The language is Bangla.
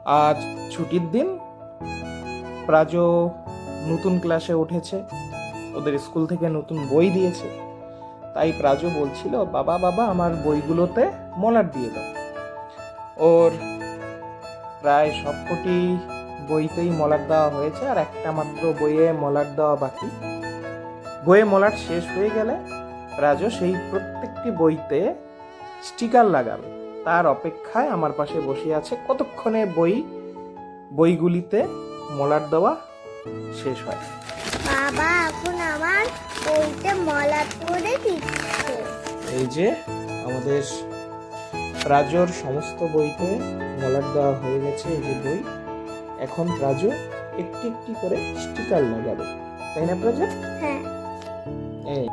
আজ ছুটির দিন, প্রাজো নতুন ক্লাসে উঠেছে, ওদের স্কুল থেকে নতুন বই দিয়েছে। তাই প্রাজো বলছিল, বাবা বাবা আমার বইগুলোতে মলাট দিয়ে দাও। ওর প্রায় সবকটি বইতেই মলাট দেওয়া হয়েছে, আর একটা মাত্র বইয়ে মলাট দেওয়া বাকি। বইয়ে মলাট শেষ হয়ে গেলে প্রাজো সেই প্রত্যেকটি বইতে স্টিকার লাগাবে, তার অপেক্ষায় আমার পাশে বসে আছে কতক্ষণে বইগুলিতে মলাট দেওয়া শেষ হয়। বাবা এখন আমার বইতে মলাট করে দিচ্ছে। এই যে আমাদের প্রাজোর সমস্ত বইতে মলাট দেওয়া হয়ে গেছে। এই যে বই, এখন প্রাজো একটি একটি করে স্টিকার লাগাবে, তাই না প্রাজো? হ্যাঁ। এই